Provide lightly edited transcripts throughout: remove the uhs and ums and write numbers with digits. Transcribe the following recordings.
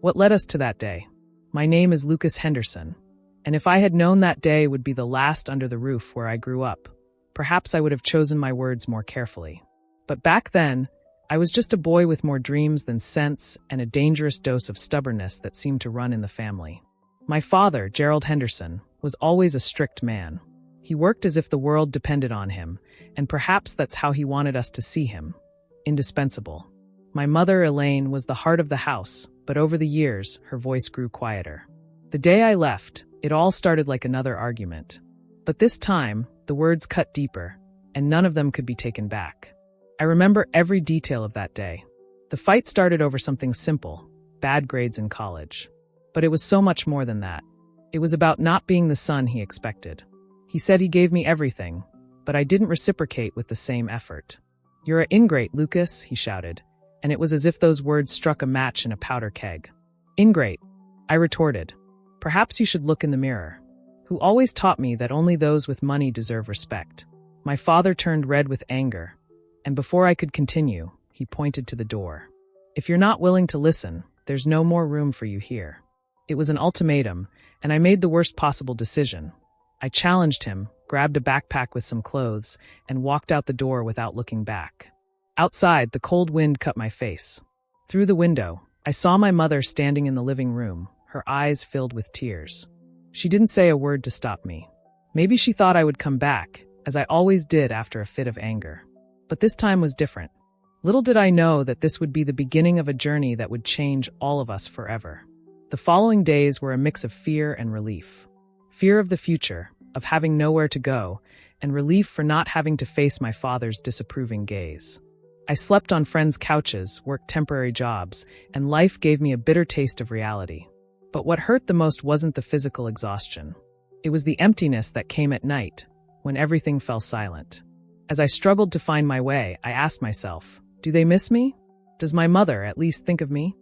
What led us to that day? My name is Lucas Henderson, and if I had known that day would be the last under the roof where I grew up, perhaps I would have chosen my words more carefully. But back then, I was just a boy with more dreams than sense and a dangerous dose of stubbornness that seemed to run in the family. My father, Gerald Henderson, was always a strict man. He worked as if the world depended on him, and perhaps that's how he wanted us to see him. Indispensable. My mother, Elaine, was the heart of the house, but over the years, her voice grew quieter. The day I left, it all started like another argument. But this time, the words cut deeper, and none of them could be taken back. I remember every detail of that day. The fight started over something simple, bad grades in college. But it was so much more than that. It was about not being the son he expected. He said he gave me everything, but I didn't reciprocate with the same effort. "You're an ingrate, Lucas," he shouted, and it was as if those words struck a match in a powder keg. "Ingrate," I retorted. "Perhaps you should look in the mirror. Who always taught me that only those with money deserve respect." My father turned red with anger, and before I could continue, he pointed to the door. "If you're not willing to listen, there's no more room for you here." It was an ultimatum, and I made the worst possible decision. I challenged him, grabbed a backpack with some clothes, and walked out the door without looking back. Outside, the cold wind cut my face. Through the window, I saw my mother standing in the living room, her eyes filled with tears. She didn't say a word to stop me. Maybe she thought I would come back, as I always did after a fit of anger. But this time was different. Little did I know that this would be the beginning of a journey that would change all of us forever. The following days were a mix of fear and relief. Fear of the future, of having nowhere to go, and relief for not having to face my father's disapproving gaze. I slept on friends' couches, worked temporary jobs, and life gave me a bitter taste of reality. But what hurt the most wasn't the physical exhaustion. It was the emptiness that came at night, when everything fell silent. As I struggled to find my way, I asked myself, do they miss me? Does my mother at least think of me?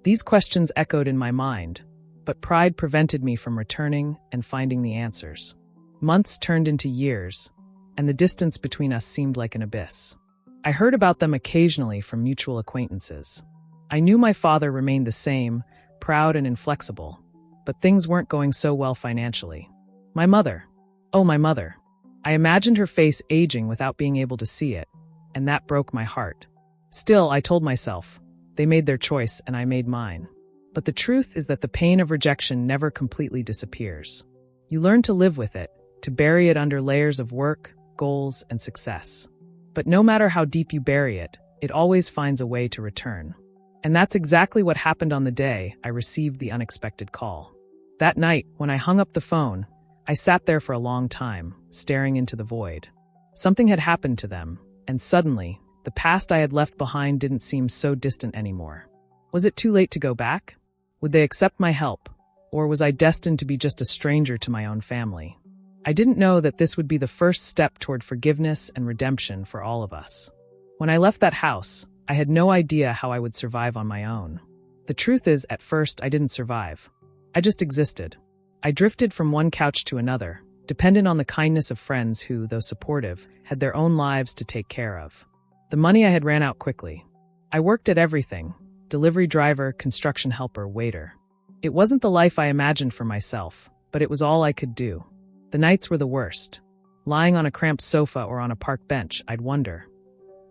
These questions echoed in my mind, but pride prevented me from returning and finding the answers. Months turned into years, and the distance between us seemed like an abyss. I heard about them occasionally from mutual acquaintances. I knew my father remained the same, proud and inflexible, but things weren't going so well financially. My mother. Oh, my mother. I imagined her face aging without being able to see it, and that broke my heart. Still, I told myself, they made their choice and I made mine. But the truth is that the pain of rejection never completely disappears. You learn to live with it, to bury it under layers of work, goals, and success. But no matter how deep you bury it, it always finds a way to return. And that's exactly what happened on the day I received the unexpected call. That night, when I hung up the phone, I sat there for a long time, staring into the void. Something had happened to them, and suddenly, the past I had left behind didn't seem so distant anymore. Was it too late to go back? Would they accept my help? Or was I destined to be just a stranger to my own family? I didn't know that this would be the first step toward forgiveness and redemption for all of us. When I left that house, I had no idea how I would survive on my own. The truth is, at first, I didn't survive. I just existed. I drifted from one couch to another, dependent on the kindness of friends who, though supportive, had their own lives to take care of. The money I had ran out quickly. I worked at everything: delivery driver, construction helper, waiter. It wasn't the life I imagined for myself, but it was all I could do. The nights were the worst. Lying on a cramped sofa or on a park bench, I'd wonder,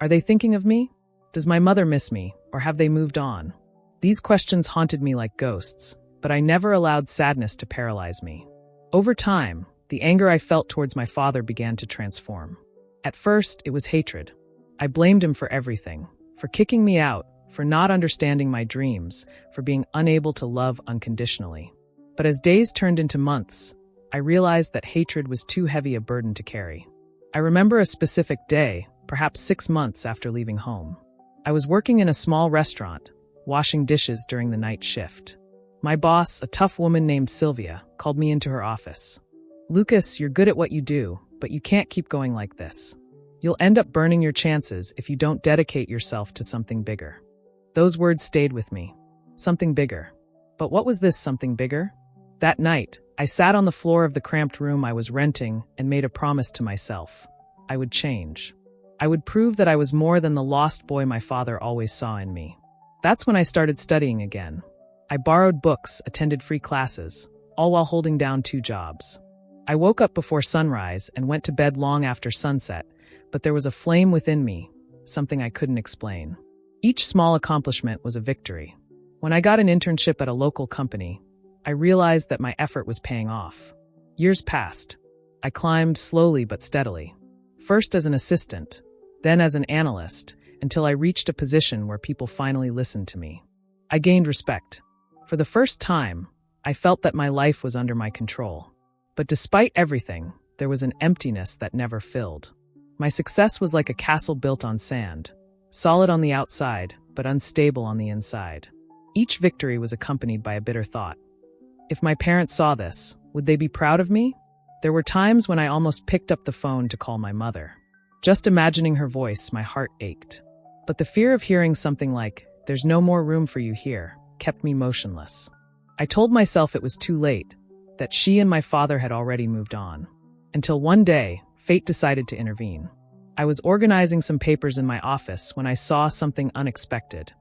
are they thinking of me? Does my mother miss me, or have they moved on? These questions haunted me like ghosts, but I never allowed sadness to paralyze me. Over time, the anger I felt towards my father began to transform. At first, it was hatred. I blamed him for everything, for kicking me out, for not understanding my dreams, for being unable to love unconditionally. But as days turned into months, I realized that hatred was too heavy a burden to carry. I remember a specific day, perhaps 6 months after leaving home. I was working in a small restaurant, washing dishes during the night shift. My boss, a tough woman named Sylvia, called me into her office. "Lucas, you're good at what you do, but you can't keep going like this. You'll end up burning your chances if you don't dedicate yourself to something bigger." Those words stayed with me. Something bigger. But what was this something bigger? That night, I sat on the floor of the cramped room I was renting and made a promise to myself. I would change. I would prove that I was more than the lost boy my father always saw in me. That's when I started studying again. I borrowed books, attended free classes, all while holding down 2 jobs. I woke up before sunrise and went to bed long after sunset, but there was a flame within me, something I couldn't explain. Each small accomplishment was a victory. When I got an internship at a local company, I realized that my effort was paying off. Years passed. I climbed slowly but steadily. First as an assistant, then as an analyst, until I reached a position where people finally listened to me. I gained respect. For the first time, I felt that my life was under my control. But despite everything, there was an emptiness that never filled. My success was like a castle built on sand, solid on the outside, but unstable on the inside. Each victory was accompanied by a bitter thought. If my parents saw this, would they be proud of me? There were times when I almost picked up the phone to call my mother. Just imagining her voice, my heart ached. But the fear of hearing something like, "There's no more room for you here," kept me motionless. I told myself it was too late, that she and my father had already moved on. Until one day, fate decided to intervene. I was organizing some papers in my office when I saw something unexpected.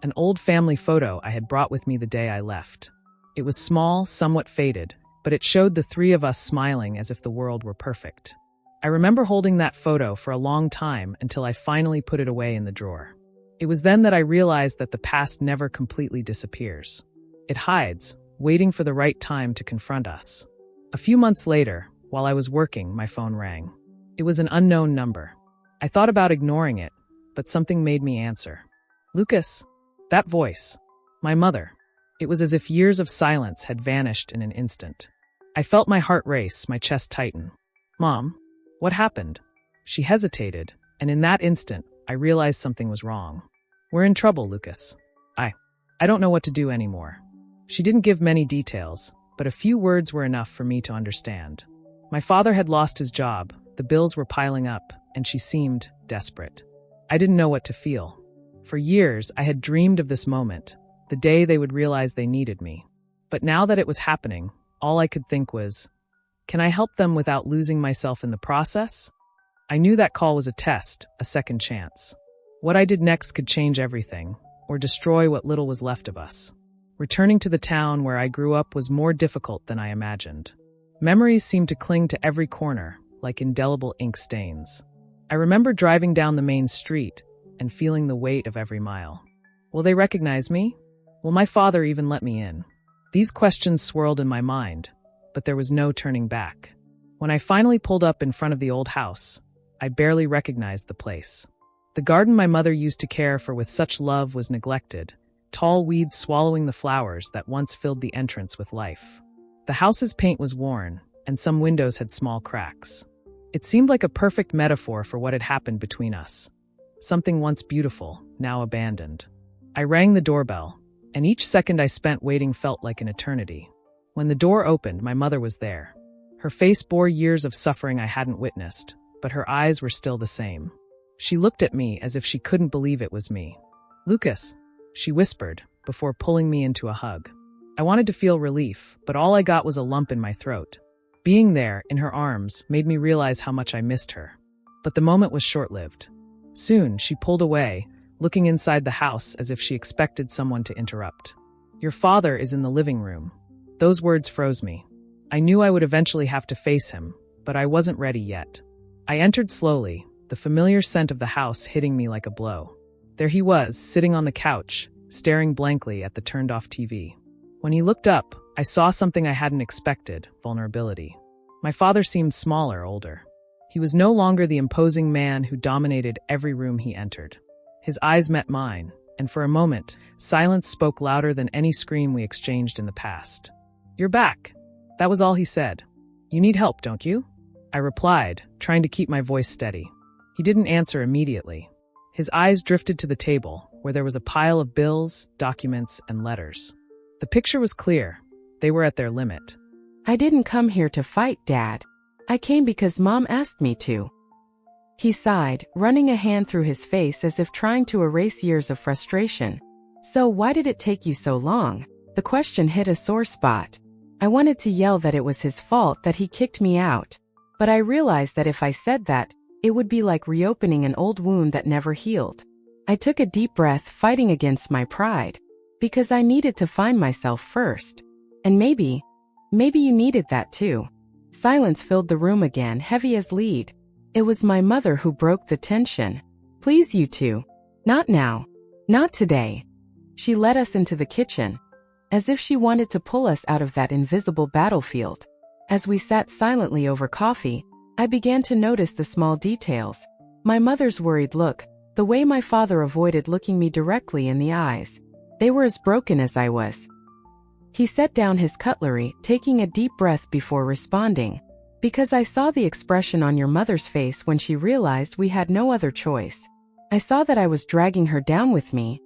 An old family photo I had brought with me the day I left. It was small, somewhat faded, but it showed the 3 of us smiling as if the world were perfect. I remember holding that photo for a long time until I finally put it away in the drawer. It was then that I realized that the past never completely disappears. It hides, waiting for the right time to confront us. A few months later, while I was working, my phone rang. It was an unknown number. I thought about ignoring it, but something made me answer. "Lucas." That voice. My mother. It was as if years of silence had vanished in an instant. I felt my heart race, my chest tighten. "Mom, what happened?" She hesitated, and in that instant, I realized something was wrong. "We're in trouble, Lucas. I don't know what to do anymore." She didn't give many details, but a few words were enough for me to understand. My father had lost his job, the bills were piling up, and she seemed desperate. I didn't know what to feel. For years, I had dreamed of this moment, the day they would realize they needed me. But now that it was happening, all I could think was, can I help them without losing myself in the process? I knew that call was a test, a second chance. What I did next could change everything, or destroy what little was left of us. Returning to the town where I grew up was more difficult than I imagined. Memories seemed to cling to every corner, like indelible ink stains. I remember driving down the main street and feeling the weight of every mile. Will they recognize me? Will my father even let me in? These questions swirled in my mind, but there was no turning back. When I finally pulled up in front of the old house, I barely recognized the place. The garden my mother used to care for with such love was neglected, tall weeds swallowing the flowers that once filled the entrance with life. The house's paint was worn, and some windows had small cracks. It seemed like a perfect metaphor for what had happened between us. Something once beautiful, now abandoned. I rang the doorbell, and each second I spent waiting felt like an eternity. When the door opened, my mother was there. Her face bore years of suffering I hadn't witnessed, but her eyes were still the same. She looked at me as if she couldn't believe it was me. "Lucas," she whispered, before pulling me into a hug. I wanted to feel relief, but all I got was a lump in my throat. Being there, in her arms, made me realize how much I missed her. But the moment was short-lived. Soon, she pulled away, looking inside the house as if she expected someone to interrupt. "Your father is in the living room." Those words froze me. I knew I would eventually have to face him, but I wasn't ready yet. I entered slowly, the familiar scent of the house hitting me like a blow. There he was, sitting on the couch, staring blankly at the turned-off TV. When he looked up, I saw something I hadn't expected: vulnerability. My father seemed smaller, older. He was no longer the imposing man who dominated every room he entered. His eyes met mine, and for a moment, silence spoke louder than any scream we exchanged in the past. "You're back." That was all he said. "You need help, don't you?" I replied, trying to keep my voice steady. He didn't answer immediately. His eyes drifted to the table, where there was a pile of bills, documents, and letters. The picture was clear. They were at their limit. "I didn't come here to fight, Dad. I came because Mom asked me to." He sighed, running a hand through his face as if trying to erase years of frustration. "So why did it take you so long?" The question hit a sore spot. I wanted to yell that it was his fault that he kicked me out, but I realized that if I said that, it would be like reopening an old wound that never healed. I took a deep breath, fighting against my pride. because I needed to find myself first. And maybe you needed that too. Silence filled the room again, heavy as lead. It was my mother who broke the tension. Please, you two. Not now. Not today. She led us into the kitchen, as if she wanted to pull us out of that invisible battlefield. As we sat silently over coffee, I began to notice the small details. My mother's worried look, the way my father avoided looking me directly in the eyes. They were as broken as I was. He set down his cutlery, taking a deep breath before responding. Because I saw the expression on your mother's face when she realized we had no other choice. I saw that I was dragging her down with me,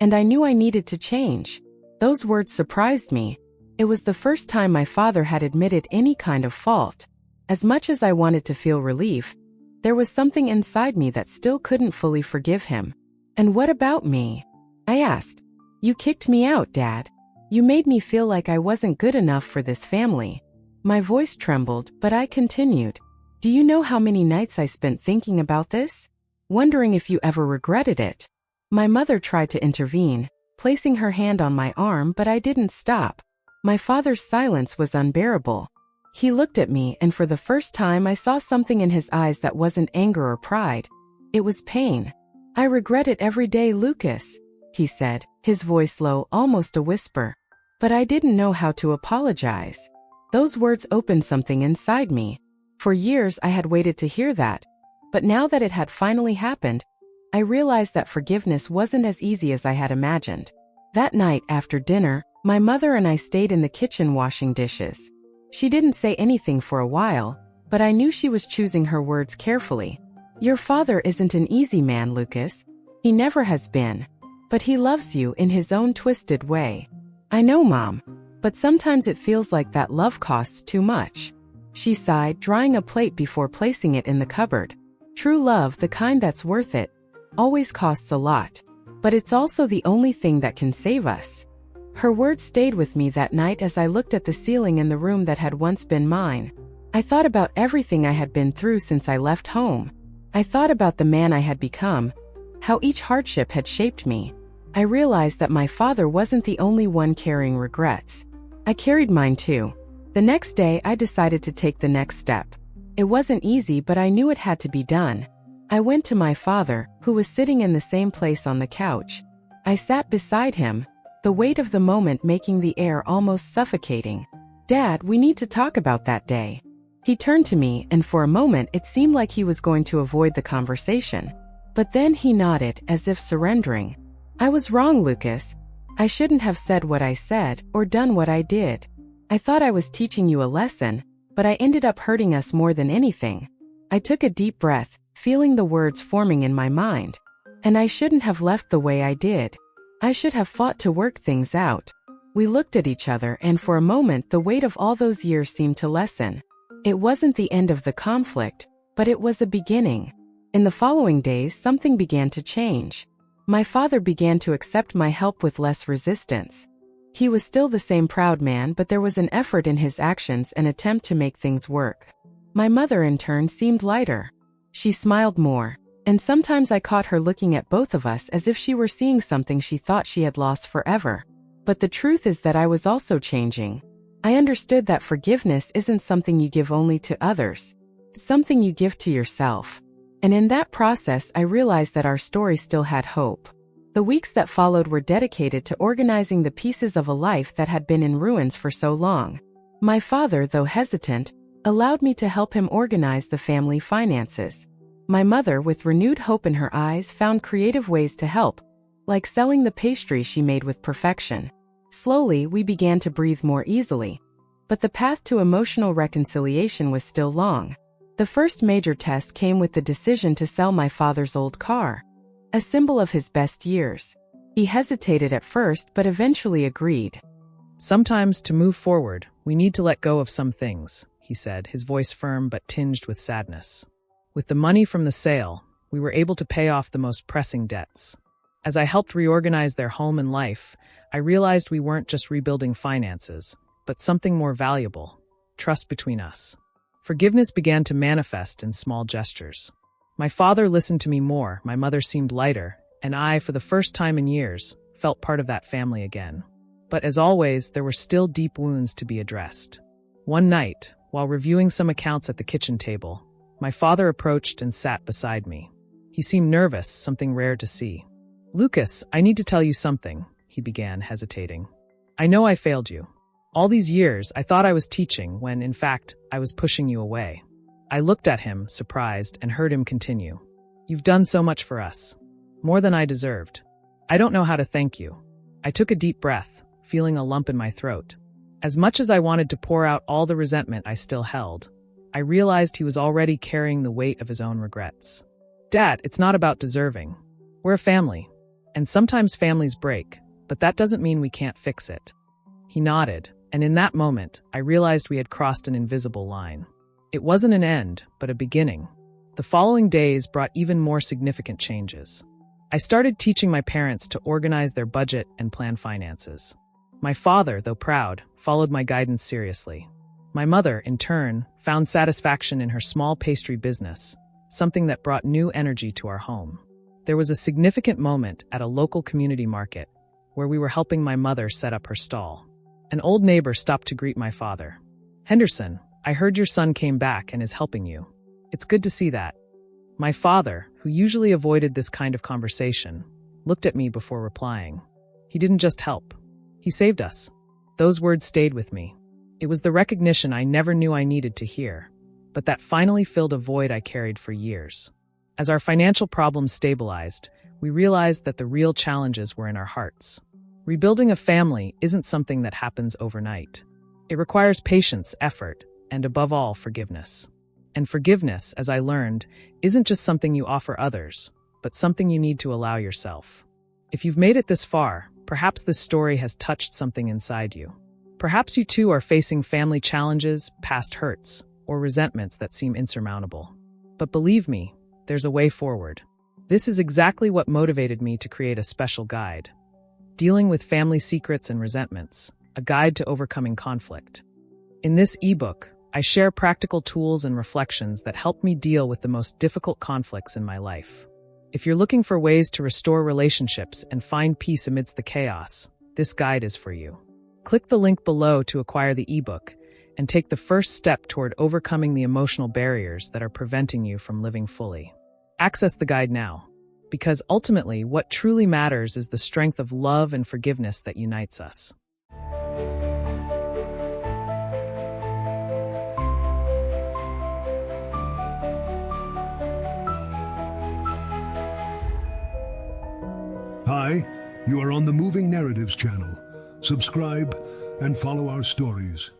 and I knew I needed to change. Those words surprised me. It was the first time my father had admitted any kind of fault. As much as I wanted to feel relief, there was something inside me that still couldn't fully forgive him. And what about me? I asked. You kicked me out, Dad. You made me feel like I wasn't good enough for this family. My voice trembled, but I continued. Do you know how many nights I spent thinking about this? Wondering if you ever regretted it. My mother tried to intervene, placing her hand on my arm, but I didn't stop. My father's silence was unbearable. He looked at me, and for the first time I saw something in his eyes that wasn't anger or pride. It was pain. I regret it every day, Lucas, he said, his voice low, almost a whisper. But I didn't know how to apologize. Those words opened something inside me. For years I had waited to hear that. But now that it had finally happened, I realized that forgiveness wasn't as easy as I had imagined. That night after dinner, my mother and I stayed in the kitchen washing dishes. She didn't say anything for a while, but I knew she was choosing her words carefully. Your father isn't an easy man, Lucas. He never has been. But he loves you in his own twisted way. I know, Mom, but sometimes it feels like that love costs too much. She sighed, drying a plate before placing it in the cupboard. True love, the kind that's worth it, always costs a lot. But it's also the only thing that can save us. Her words stayed with me that night as I looked at the ceiling in the room that had once been mine. I thought about everything I had been through since I left home. I thought about the man I had become, how each hardship had shaped me. I realized that my father wasn't the only one carrying regrets. I carried mine too. The next day, I decided to take the next step. It wasn't easy, but I knew it had to be done. I went to my father, who was sitting in the same place on the couch. I sat beside him, the weight of the moment making the air almost suffocating. Dad, we need to talk about that day. He turned to me, and for a moment it seemed like he was going to avoid the conversation. But then he nodded, as if surrendering. I was wrong, Lucas. I shouldn't have said what I said, or done what I did. I thought I was teaching you a lesson, but I ended up hurting us more than anything. I took a deep breath, feeling the words forming in my mind. And I shouldn't have left the way I did. I should have fought to work things out. We looked at each other, and for a moment the weight of all those years seemed to lessen. It wasn't the end of the conflict, but it was a beginning. In the following days, something began to change. My father began to accept my help with less resistance. He was still the same proud man, but there was an effort in his actions, an attempt to make things work. My mother, in turn, seemed lighter. She smiled more, and sometimes I caught her looking at both of us as if she were seeing something she thought she had lost forever. But the truth is that I was also changing. I understood that forgiveness isn't something you give only to others. It's something you give to yourself. And in that process, I realized that our story still had hope. The weeks that followed were dedicated to organizing the pieces of a life that had been in ruins for so long. My father, though hesitant, allowed me to help him organize the family finances. My mother, with renewed hope in her eyes, found creative ways to help, like selling the pastry she made with perfection. Slowly, we began to breathe more easily. But the path to emotional reconciliation was still long. The first major test came with the decision to sell my father's old car, a symbol of his best years. He hesitated at first, but eventually agreed. Sometimes, to move forward, we need to let go of some things, he said, his voice firm but tinged with sadness. With the money from the sale, we were able to pay off the most pressing debts. As I helped reorganize their home and life, I realized we weren't just rebuilding finances, but something more valuable: trust between us. Forgiveness began to manifest in small gestures. My father listened to me more, my mother seemed lighter, and I, for the first time in years, felt part of that family again. But as always, there were still deep wounds to be addressed. One night, while reviewing some accounts at the kitchen table, my father approached and sat beside me. He seemed nervous, something rare to see. "Lucas, I need to tell you something," he began, hesitating. "I know I failed you. All these years, I thought I was teaching when, in fact, I was pushing you away." I looked at him, surprised, and heard him continue. "You've done so much for us. More than I deserved. I don't know how to thank you." I took a deep breath, feeling a lump in my throat. As much as I wanted to pour out all the resentment I still held, I realized he was already carrying the weight of his own regrets. "Dad, it's not about deserving. We're a family. And sometimes families break, but that doesn't mean we can't fix it." He nodded, and in that moment, I realized we had crossed an invisible line. It wasn't an end, but a beginning. The following days brought even more significant changes. I started teaching my parents to organize their budget and plan finances. My father, though proud, followed my guidance seriously. My mother, in turn, found satisfaction in her small pastry business, something that brought new energy to our home. There was a significant moment at a local community market where we were helping my mother set up her stall. An old neighbor stopped to greet my father. "Henderson, I heard your son came back and is helping you. It's good to see that." My father, who usually avoided this kind of conversation, looked at me before replying. "He didn't just help. He saved us." Those words stayed with me. It was the recognition I never knew I needed to hear, but that finally filled a void I carried for years. As our financial problems stabilized, we realized that the real challenges were in our hearts. Rebuilding a family isn't something that happens overnight. It requires patience, effort, and above all, forgiveness. And forgiveness, as I learned, isn't just something you offer others, but something you need to allow yourself. If you've made it this far, perhaps this story has touched something inside you. Perhaps you too are facing family challenges, past hurts, or resentments that seem insurmountable. But believe me, there's a way forward. This is exactly what motivated me to create a special guide. Dealing with Family Secrets and Resentments, a guide to overcoming conflict. In this ebook, I share practical tools and reflections that help me deal with the most difficult conflicts in my life. If you're looking for ways to restore relationships and find peace amidst the chaos, this guide is for you. Click the link below to acquire the ebook and take the first step toward overcoming the emotional barriers that are preventing you from living fully. Access the guide now, because ultimately what truly matters is the strength of love and forgiveness that unites us. Hi, you are on the Moving Narratives channel. Subscribe and follow our stories.